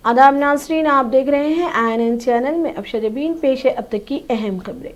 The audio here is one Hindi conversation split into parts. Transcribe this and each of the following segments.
आदाब नाज़रीन, आप देख रहे हैं INN चैनल में। अब शजबीन पेश है अब तक की अहम खबरें।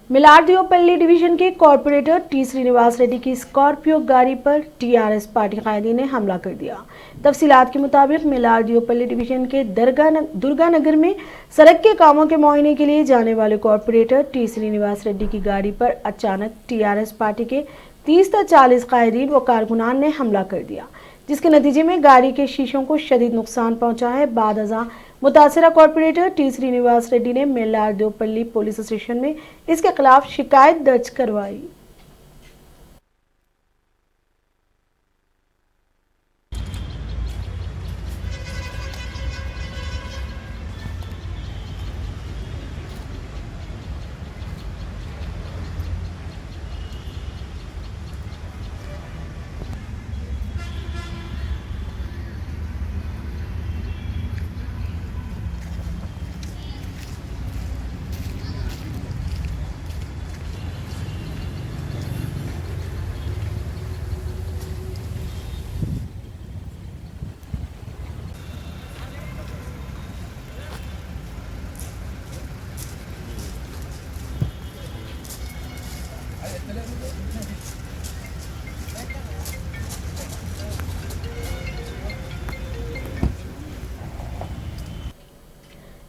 मिलारदेवपल्ली डिवीजन के कॉरपोरेटर टी श्रीनिवास रेड्डी की स्कॉर्पियो गाड़ी पर TRS पार्टी कायदीन ने हमला कर दिया। तफसीलात के मुताबिक मिलारदेवपल्ली डिवीजन के दुर्गानगर में सड़क के कामों के मुआयने के लिए जाने वाले कॉरपोरेटर टी श्रीनिवास रेड्डी की गाड़ी पर अचानक TRS पार्टी के 30 से 40 कायदीन व कारकुनान ने हमला कर दिया, जिसके नतीजे में गाड़ी के शीशों को शदीद नुकसान पहुंचा है। बाद अज़ां मुतासिरा कॉरपोरेटर टी श्रीनिवास रेड्डी ने मिलारदेवपल्ली पुलिस स्टेशन में इसके खिलाफ शिकायत दर्ज करवाई।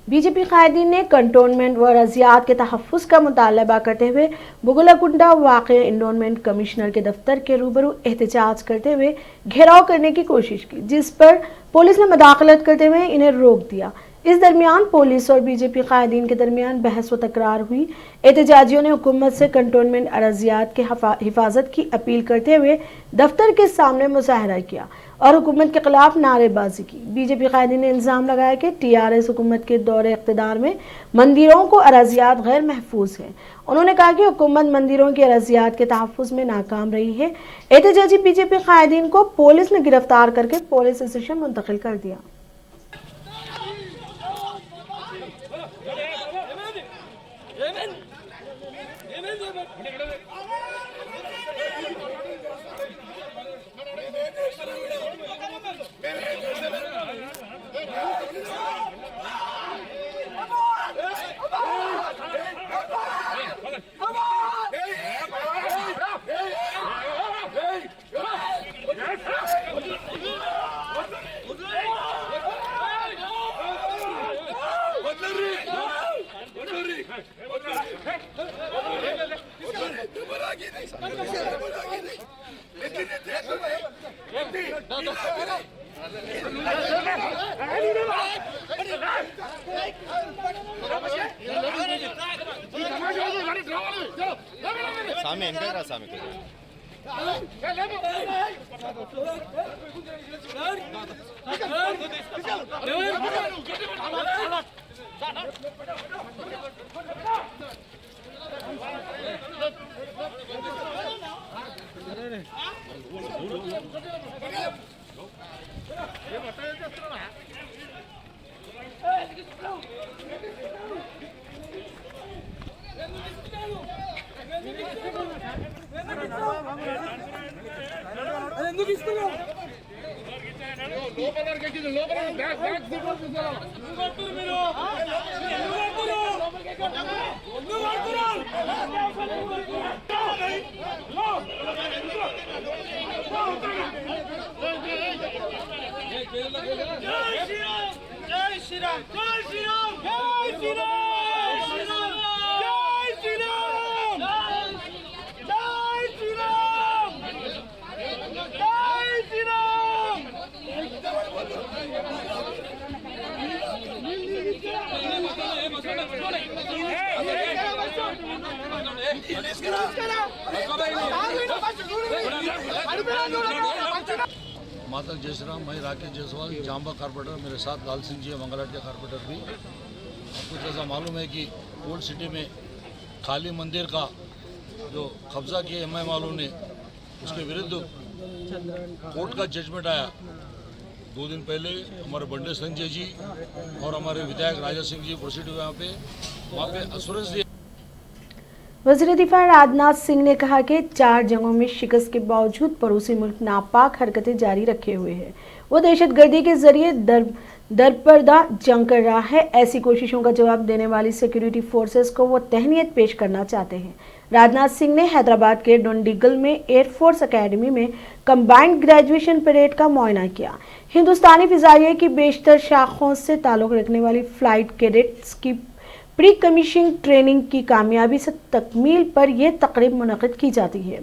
बीजेपी कायदीन ने कंटोनमेंट व रजियात के तहफ़्फ़ुज़ का मुतालबा करते हुए बुगलाकुंडा वाक़े इंडोनमेंट कमिश्नर के दफ्तर के रूबरू एहतजाज करते हुए घेराव करने की कोशिश की, जिस पर पुलिस ने मुदाखलत करते हुए इन्हें रोक दिया। इस दरमियान पुलिस और बीजेपी कायदीन के दरमियान बहस व तकरार हुई। एहतजाजियों ने हुकूमत से कंटोनमेंट अराज़ियात के हिफाजत की अपील करते हुए दफ्तर के सामने मुजाहरा किया और हुकूमत के खिलाफ नारेबाजी की। बीजेपी कायदीन ने इल्ज़ाम लगाया कि TRS हुकूमत के दौरे इक़्तिदार में मंदिरों को अराज़ियात गैर महफूज हैं। उन्होंने कहा कि हुकूमत मंदिरों की अराज़ियात के तहफ़्फ़ुज़ में नाकाम रही है। एहतजाजी बीजेपी कायदीन को पुलिस ने गिरफ्तार करके पुलिस स्टेशन मुंतकिल कर दिया। सामने इनका करा सामने माता जय श्री राम। मैं राकेश जायसवाल, जांबा कॉर्पोरेटर, मेरे साथ लाल सिंह जी है, मंगलहाट के कॉर्पोरेटर भी। आपको जैसा मालूम है कि ओल्ड सिटी में खाली मंदिर का जो कब्जा किया MI वालों ने, उसके विरुद्ध कोर्ट का जजमेंट आया 2 दिन पहले। हमारे बंडे संजय जी और हमारे विधायक राजा सिंह जी प्रोसीड हुए वहाँ पे एश्योरेंस दिया। वज़ीर दिफा राजनाथ सिंह ने कहा कि 4 जंगों में शिकस्त के बावजूद पड़ोसी मुल्क नापाक हरकतें जारी रखे हुए हैं। वो दहशतगर्दी के जरिए दरपर्दा जंग कर रहा है। ऐसी कोशिशों का जवाब देने वाली सिक्योरिटी फोर्सेस को वो तहनीत पेश करना चाहते हैं। राजनाथ सिंह ने हैदराबाद के डोंडिगल में एयरफोर्स एकेडमी में कंबाइंड ग्रेजुएशन परेड का मुआयना किया। हिंदुस्तानी फिजाइया की बेशतर शाखों से ताल्लुक रखने वाली फ्लाइट कैडेट्स की प्री कमीशनिंग ट्रेनिंग की कामयाबी से तकमील पर यह तकरीब मुनक़िद की जाती है।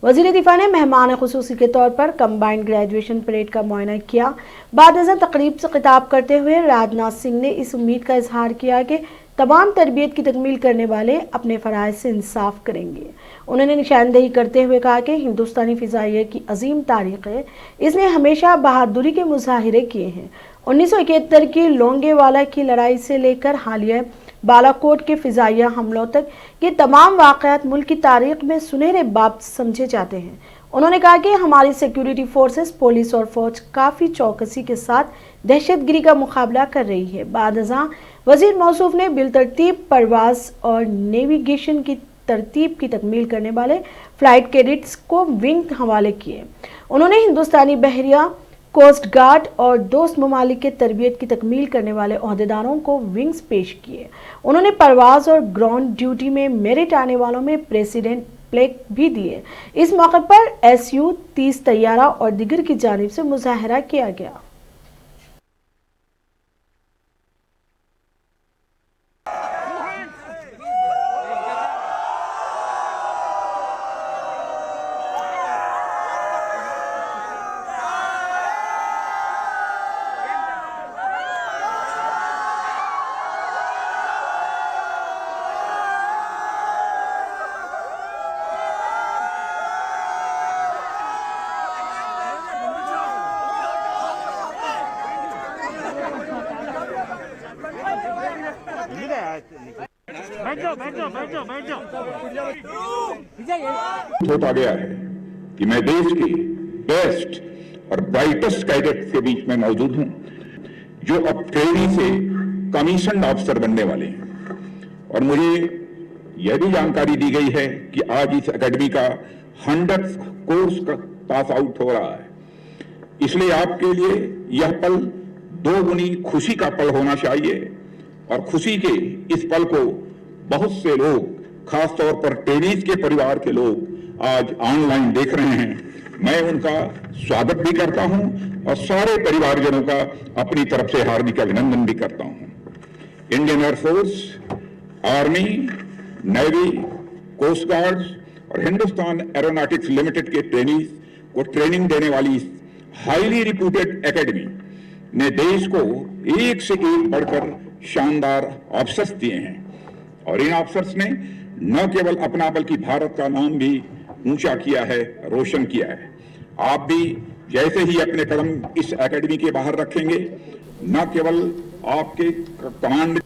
वज़ीर दिफा ने मेहमान खुसूसी के तौर पर कंबाइंड ग्रेजुएशन परेड का मुआयना किया। बाद तकरीब से खिताब करते हुए राजनाथ सिंह ने इस उम्मीद का इजहार किया कि तमाम तरबियत की तकमील करने वाले अपने फ़राइज़ से इंसाफ करेंगे। उन्होंने निशानदेही करते हुए कहा कि हिंदुस्तानी फ़िज़ाइया की अजीम तारीख़ है, इसने हमेशा बहादुरी के मुजाहिरे किए हैं। 1971 की लोंगेवाला की लड़ाई से लेकर हालिया बालाकोट के फ़िज़ाइया हमलों तक ये तमाम वाक़यात मुल्क की तारीख़ में सुनहरे बाब समझे जाते हैं। उन्होंने कहा कि हमारी सिक्योरिटी फोर्सेस, पुलिस और फौज काफ़ी चौकसी के साथ दहशतगिरी का मुकाबला कर रही है। बादशाह वज़ीर मौसूफ ने बिलतरतीब परवाज़ और नेविगेशन की तरतीब की तकमील करने वाले फ़्लाइट कैडेट्स को विंग हवाले किए। उन्होंने हिंदुस्तानी बहरिया, कोस्ट गार्ड और दोस्त ममालिक के तरबियत की तकमील करने वाले ओहदेदारों को विंग्स पेश किए। उन्होंने परवाज़ और ग्राउंड ड्यूटी में मेरिट आने वालों में प्रेसिडेंट प्लेक भी दिए। इस मौके पर SU-30 तैयारा और दिगर की जानिब से मुजाहरा किया गया। होता गया है कि मैं देश के बेस्ट और ब्राइटेस्ट कैडेट्स के बीच में मौजूद हूं, जो अब ट्रेनी से कमीशन ऑफिसर बनने वाले हैं। और मुझे यह भी जानकारी दी गई है कि आज इस एकेडमी का 100th कोर्स का पास आउट हो रहा है। इसलिए आपके लिए यह पल दोगुनी खुशी का पल होना चाहिए। और खुशी के इस पल को बहुत से लोग, खासतौर पर ट्रेनीज के परिवार के लोग आज ऑनलाइन देख रहे हैं। मैं उनका स्वागत भी करता हूं और सारे परिवारजनों का अपनी तरफ से हार्दिक अभिनंदन भी करता हूं। Indian air force, army, navy, coast guard और हिंदुस्तान एरोनॉटिक्स लिमिटेड के ट्रेनीज को ट्रेनिंग देने वाली हाईली रिप्यूटेड एकेडमी ने देश को एक से एक बढ़कर शानदार ऑफिसर्स दिए हैं। और इन ऑफिसर्स ने न केवल अपना बल्कि भारत का नाम भी ऊंचा किया है, रोशन किया है। आप भी जैसे ही अपने कदम इस एकेडमी के बाहर रखेंगे, न केवल आपके कमांड।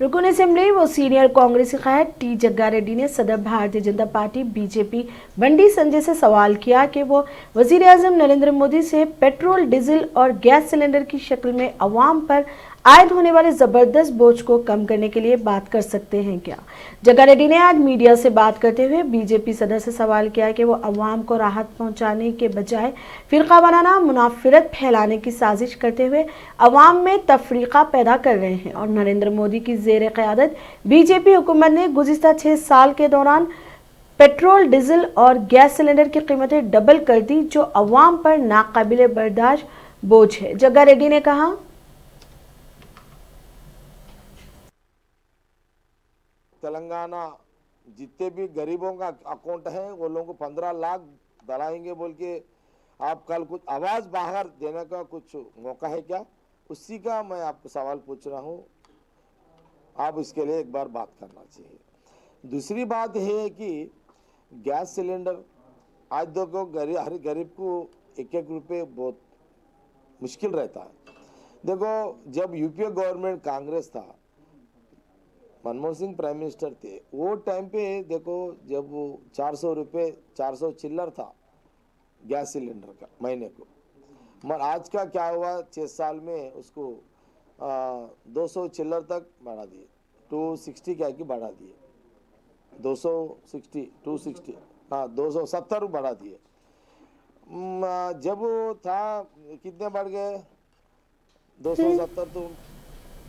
रुकन असेंबली व सीनियर कांग्रेसी क़ायद टी जग्गा रेड्डी ने सदर भारतीय जनता पार्टी BJP बंडी संजय से सवाल किया कि वो वज़ीर आज़म नरेंद्र मोदी से पेट्रोल, डीजल और गैस सिलेंडर की शक्ल में अवाम पर आयद होने वाले ज़बरदस्त बोझ को कम करने के लिए बात कर सकते हैं क्या। जग्गा रेड्डी ने आज मीडिया से बात करते हुए BJP सदर से सवाल किया कि वो अवाम को राहत पहुंचाने के बजाय फ़िरका बनाना, मुनाफिरत फैलाने की साजिश करते हुए अवाम में तफरीक़ा पैदा कर रहे हैं। और नरेंद्र मोदी की ज़ेर क़यादत BJP हुकूमत ने गुज़िश्ता 6 साल के दौरान पेट्रोल, डीजल और गैस सिलेंडर की कीमतें डबल कर दी, जो अवाम पर नाकाबिले बर्दाश्त बोझ है। जग्गा रेड्डी ने कहा, तेलंगाना जितने भी गरीबों का अकाउंट है वो लोगों को 15 लाख डलाएंगे बोल के आप कल कुछ आवाज़ बाहर देने का कुछ मौका है क्या? उसी का मैं आपको सवाल पूछ रहा हूँ। आप इसके लिए एक बार बात करना चाहिए। दूसरी बात है कि गैस सिलेंडर आज देखो हर गरीब को 1-1 रुपये बहुत मुश्किल रहता है। देखो जब यूपीए गवर्नमेंट कांग्रेस था, मनमोहन सिंह प्राइम मिनिस्टर थे, वो टाइम पे देखो जब 400 रुपये 400 चिल्लर था गैस सिलेंडर का महीने को, मगर आज का क्या हुआ 6 साल में उसको 200 चिल्लर तक बढ़ा दिए, 260 क्या की बढ़ा दिए, 260 हाँ 270 बढ़ा दिए। जब वो था कितने बढ़ गए 270 तो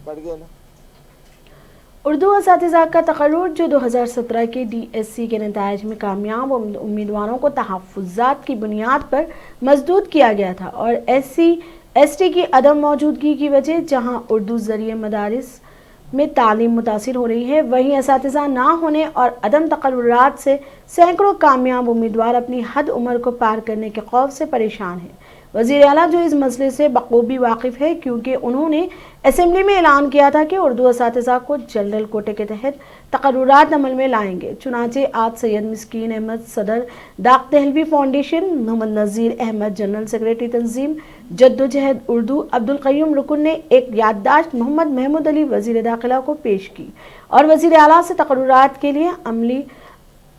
बढ़ गए ना। उर्दू असातिज़ा का तकर्रुर जो 2017 के DSC के नताइज में कामयाब उम्मीदवारों को तहफ़्फ़ुज़ात की बुनियाद पर मजदूद किया गया था और SC/ST की अदम मौजूदगी की वजह जहां उर्दू ज़रिए मदारिस में तालीम मुतासिर हो रही है, वहीं असातिज़ा ना होने और अदम तकर्रुरात से सैकड़ों कामयाब उम्मीदवार अपनी हद उम्र को पार करने के खौफ से परेशान हैं। वज़ीर आला जो इस मसले से बखूबी वाकिफ़ है क्योंकि उन्होंने असेंबली में ऐलान किया था कि उर्दू असातिज़ा को जनरल कोटे के तहत तकर्रुरात अमल में लाएंगे। चुनांचे आज सैयद मिस्कीन अहमद सदर दाग दहलवी फाउंडेशन, मोहम्मद नज़ीर अहमद जनरल सेक्रेटरी तंजीम जद्दोजहद उर्दू, अब्दुल क़य्यूम रुकन ने एक याददाश्त मोहम्मद महमूद अली वज़ीर दाखिला को पेश की और वज़ीर आला से तकर्रुरात के लिए अमली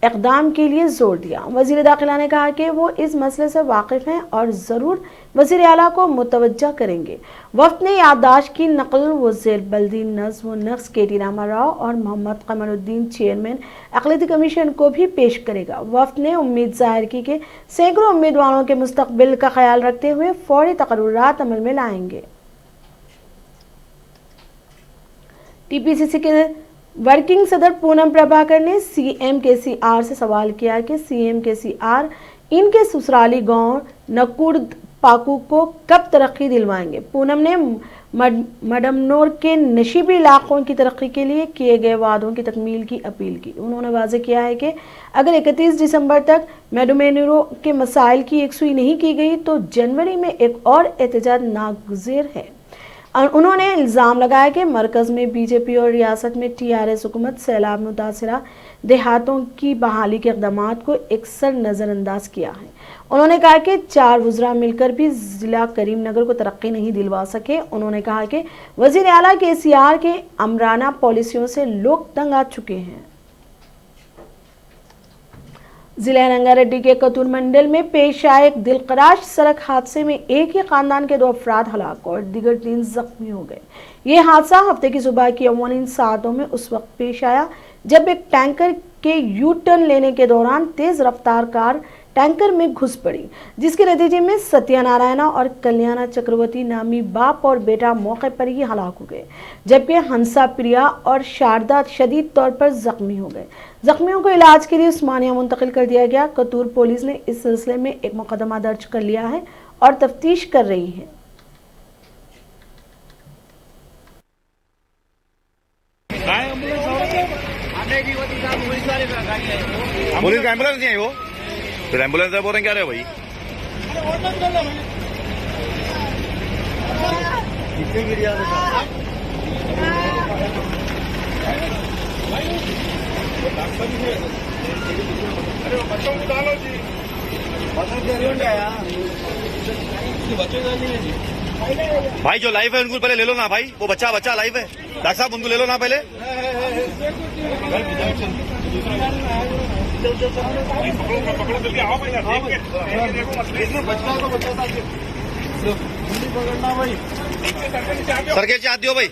इक़दाम के लिए जोर दिया। वज़ीर दाखिला ने कहा कि वो इस मसले से वाकिफ़ हैं और ज़रूर वज़ीर आला को मुतवज्जा करेंगे। वफ़द ने याददाश्त की नकल वज़ीर बल्दी नज़्म व नक्श KT रामा राव और मोहम्मद कमरुद्दीन चेयरमैन अक़लियती कमीशन को भी पेश करेगा। वफ़द ने उम्मीद ज़ाहिर की कि सैकड़ों उम्मीदवारों के मुस्तक़बिल का ख्याल रखते हुए फ़ौरी तकर्रुरात अमल में लाएंगे। TPCC के वर्किंग सदर पूनम प्रभाकर ने CM KCR से सवाल किया कि CM KCR इनके ससुराली गांव नकुर्द पाकू को कब तरक्की दिलवाएंगे। पूनम ने मडमनोर के नशीबी इलाकों की तरक्की के लिए किए गए वादों की तकमील की अपील की। उन्होंने वाज़ेह किया है कि अगर 31 दिसंबर तक मेडमनोर के मसाइल की यकसुई नहीं की गई तो जनवरी में एक और एहतजाज नागुज़ेर है। उन्होंने इल्ज़ाम लगाया कि मरकज़ में BJP और रियासत में TRS हुकूमत सैलाब मुतासिरा देहातों की बहाली के इक़दामात को एकसर नज़रअंदाज किया है। उन्होंने कहा कि 4 वज़रा मिलकर भी ज़िला करीमनगर को तरक्की नहीं दिलवा सके। उन्होंने कहा कि वज़ीर आला KCR के अमराना पॉलिसियों से लोग तंग आ चुके हैं। जिला रंगारेड्डी के कतूर मंडल में पेश आए एक दिलकराश सड़क हादसे में एक ही खानदान के 2 अफराद हलाक और दीगर 3 जख्मी हो गए। ये हादसा हफ्ते की सुबह की अव्वलिन सातों में उस वक्त पेश आया जब एक टैंकर के यू टर्न लेने के दौरान तेज रफ्तार कार टैंकर में घुस पड़ी, जिसके नतीजे में सत्यनारायणा और कल्याणा चक्रवर्ती नामी बाप और बेटा मौके पर ही हलाक हो गए, जबकि हंसा प्रिया और शारदा शदीद तौर पर जख्मी हो गए। जख्मियों को इलाज के लिए उस्मानिया मुंतकिल कर दिया गया। कतूर पुलिस ने इस सिलसिले में एक मुकदमा दर्ज कर लिया है और तफ्तीश कर रही है। पुलिस का एम्बुलेंस नहीं आई वो, फिर एम्बुलेंस है बोल रहे क्या रहे भाई। बच्चों को डालो जी, भाई जो लाइव है उनको पहले ले लो ना भाई, वो बच्चा लाइव है, डॉक्टर साहब उनको ले लो ना पहले। पकड़ो जल्दी आओ भाई, पकड़ना भाई, सर के हाथ दियो भाई,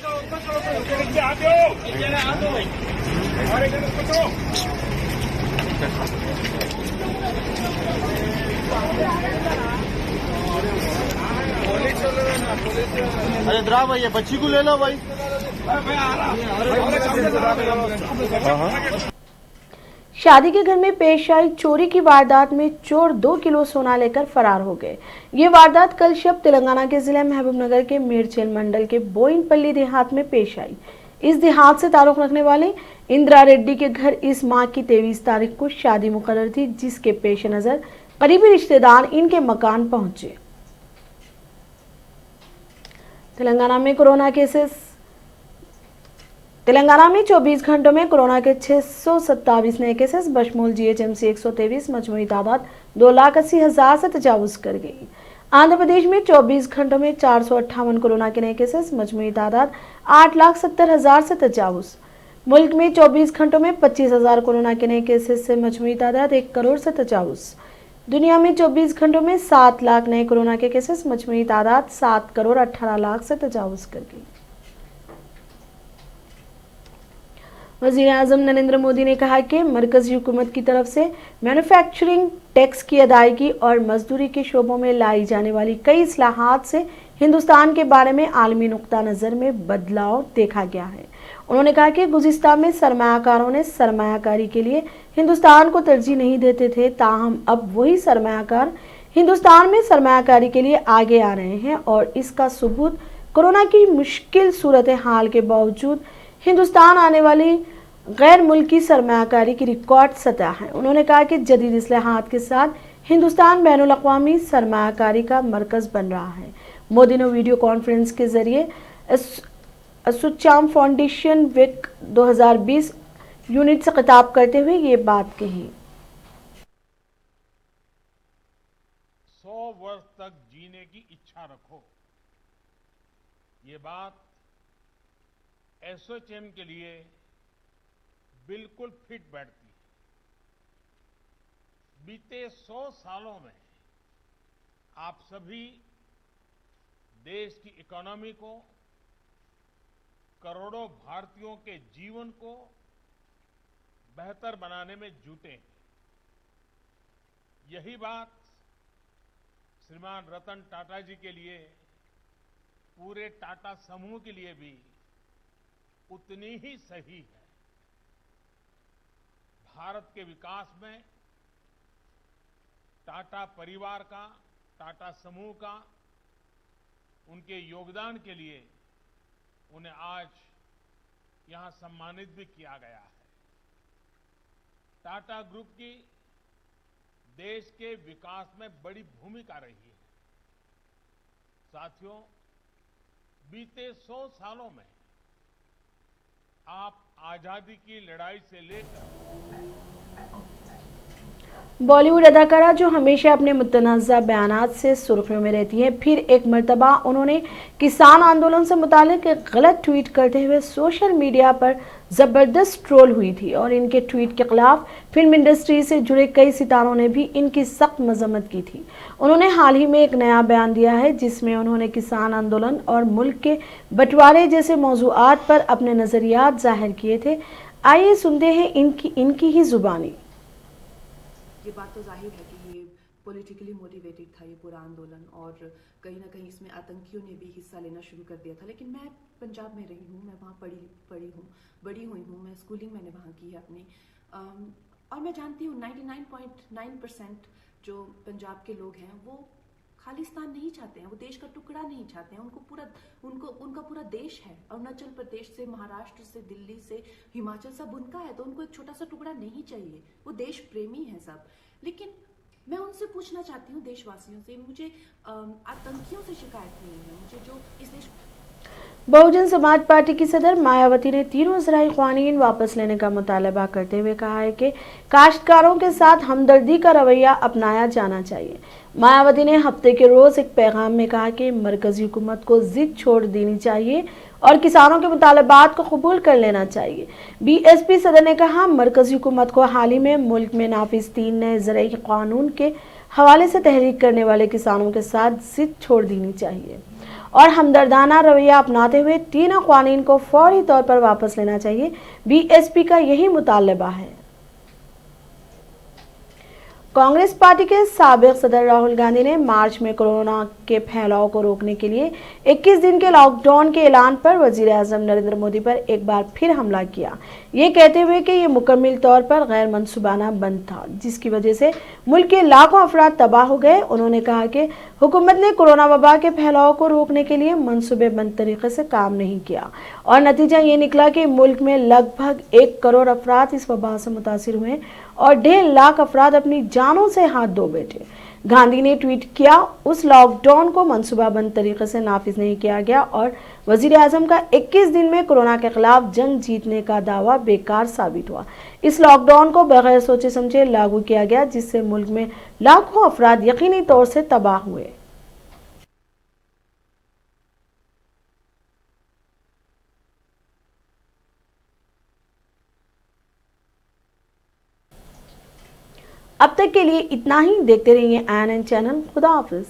अरे द्रा भाई बच्ची को ले लो भाई। शादी के घर में पेश आई चोरी की वारदात में चोर 2 किलो सोना लेकर फरार हो गए। ये वारदात कल शब तेलंगाना के जिले महबूबनगर के मेरचेल मंडल के बोइनपल्ली देहात में पेश आई। इस देहात से ताल्लुक रखने वाले इंदिरा रेड्डी के घर इस माह की 23 तारीख को शादी मुकर्रर थी, जिसके पेश नज़र करीबी रिश्तेदार इनके मकान पहुंचे। तेलंगाना में 24 घंटों में कोरोना के 627 नए केसेस बशमूल GHMC 123, मजमूई तादाद 2,80,000 से तजावुज कर गई। आंध्र प्रदेश में 24 घंटों में 458 कोरोना के नए केसेस, मजमूई तादाद 8,70,000 से तजावुज। मुल्क में 24 घंटों में 25,000 कोरोना के नए केसेस से मजमूई तादाद 1 करोड़ से तजावुज। दुनिया में 24 घंटों में 7 लाख नए कोरोना के केसेस, मजमूई तादाद 7 करोड़ 18 लाख से तजावुज कर गई। वज़ीर आज़म नरेंद्र मोदी ने कहा कि मरकज़ी हुकूमत की तरफ से मैन्युफैक्चरिंग टैक्स की अदायगी और मजदूरी के शोबों में लाई जाने वाली कई इस्लाहात से हिंदुस्तान के बारे में आलमी नुक्ता नज़र में बदलाव देखा गया है। उन्होंने कहा कि गुज़िस्ता में सरमायाकारों ने सरमायाकारी के लिए हिंदुस्तान को तरजीह नहीं देते थे, ताहम अब वही सरमायाकार हिंदुस्तान में सरमायाकारी के लिए आगे आ रहे हैं और इसका सबूत कोरोना की मुश्किल सूरत हाल के बावजूद हिंदुस्तान आने वाली गैर मुल्की सरमायाकारी की रिकॉर्ड सतह है। उन्होंने कहा कि जदीद इस्लाहात के साथ हिंदुस्तान बैनुल अक़वामी सरमायाकारी का मरकज़ बन रहा है। मोदी ने वीडियो कॉन्फ्रेंस के जरिए असोचैम फाउंडेशन वीक 2020 यूनिट से खिताब करते हुए ये बात कही। 100 वर्ष तक जीने की इच्छा रखो, ये बात एसोचैम के लिए बिल्कुल फिट बैठती है। बीते 100 सालों में आप सभी देश की इकोनॉमी को, करोड़ों भारतीयों के जीवन को बेहतर बनाने में जुटे हैं। यही बात श्रीमान रतन टाटा जी के लिए, पूरे टाटा समूह के लिए भी उतनी ही सही है। भारत के विकास में टाटा परिवार का, टाटा समूह का, उनके योगदान के लिए उन्हें आज यहां सम्मानित भी किया गया है। टाटा ग्रुप की देश के विकास में बड़ी भूमिका रही है। साथियों, बीते 100 सालों में आप आजादी की लड़ाई से लेकर बॉलीवुड अदाकारा जो हमेशा अपने मुतनाज़ा बयानात से सुर्खियों में रहती हैं, फिर एक मर्तबा उन्होंने किसान आंदोलन से मुतालिक एक गलत ट्वीट करते हुए सोशल मीडिया पर ज़बरदस्त ट्रोल हुई थी और इनके ट्वीट के खिलाफ फिल्म इंडस्ट्री से जुड़े कई सितारों ने भी इनकी सख्त मजम्मत की थी। उन्होंने हाल ही में एक नया बयान दिया है जिसमें उन्होंने किसान आंदोलन और मुल्क के बंटवारे जैसे मौज़ूआत पर अपने नज़रियात जाहिर किए थे। आइए सुनते हैं इनकी ही जुबानी। ये बात तो जाहिर है कि ये पॉलिटिकली मोटिवेटेड था ये पूरा आंदोलन, और कहीं ना कहीं इसमें आतंकियों ने भी हिस्सा लेना शुरू कर दिया था। लेकिन मैं पंजाब में रही हूँ, मैं वहाँ बड़ी हुई हूँ, मैं स्कूलिंग मैंने वहाँ की है अपनी, और मैं जानती हूँ 99.9% जो पंजाब के लोग हैं वो खालिस्तान नहीं चाहते हैं, वो देश का टुकड़ा नहीं चाहते हैं। उनका पूरा देश है, अरुणाचल प्रदेश से, महाराष्ट्र से, दिल्ली से, हिमाचल सब उनका है, तो उनको एक छोटा सा टुकड़ा नहीं चाहिए। वो देश प्रेमी है सब। लेकिन मैं उनसे पूछना चाहती हूँ, देशवासियों से, मुझे आतंकियों से शिकायत नहीं है, मुझे जो इस देश। बहुजन समाज पार्टी की सदर मायावती ने तीनों ज़राई क़वानीन वापस लेने का मुतालबा करते हुए कहा है कि काश्तकारों के साथ हमदर्दी का रवैया अपनाया जाना चाहिए। मायावती ने हफ्ते के रोज़ एक पैगाम में कहा कि मरकज़ी हुकूमत को जिद छोड़ देनी चाहिए और किसानों के मुतालबात को कबूल कर लेना चाहिए। बीएसपी सदर ने कहा, मरकज़ी हुकूमत को हाल ही में मुल्क में नाफिज 3 नए ज़राई क़ानून के हवाले से तहरीक करने वाले किसानों के साथ जिद छोड़ देनी चाहिए और हमदर्दाना रवैया अपनाते हुए तीनों क़वानीन को फौरी तौर पर वापस लेना चाहिए। बीएसपी का यही मुतालबा है। कांग्रेस पार्टी के साबिक सदर राहुल गांधी ने मार्च में कोरोना के फैलाव को रोकने के लिए 21 दिन के लॉकडाउन के ऐलान पर वजीर आज़म नरेंद्र मोदी पर एक बार फिर हमला किया, ये कहते हुए कि ये मुकम्मल तौर पर गैर मनसूबाना बंद था जिसकी वजह से मुल्क के लाखों अफराद तबाह हो गए। उन्होंने कहा कि हुकूमत ने कोरोना वबा के फैलाव को रोकने के लिए मनसूबेबंद तरीके से काम नहीं किया और नतीजा ये निकला कि मुल्क में लगभग 1 करोड़ अफराद इस वबा से मुतासिर हुए और 1.5 लाख अफराद अपनी जानों से हाथ धो बैठे। गांधी ने ट्वीट किया, उस लॉकडाउन को मनसूबाबंद तरीके से नाफिज नहीं किया गया और वजीर आजम का 21 दिन में कोरोना के खिलाफ जंग जीतने का दावा बेकार साबित हुआ। इस लॉकडाउन को बगैर सोचे समझे लागू किया गया जिससे मुल्क में लाखों अफराद यकीनी तौर से तबाह हुए। अब तक के लिए इतना ही। देखते रहिए INN चैनल। खुदा हाफिज।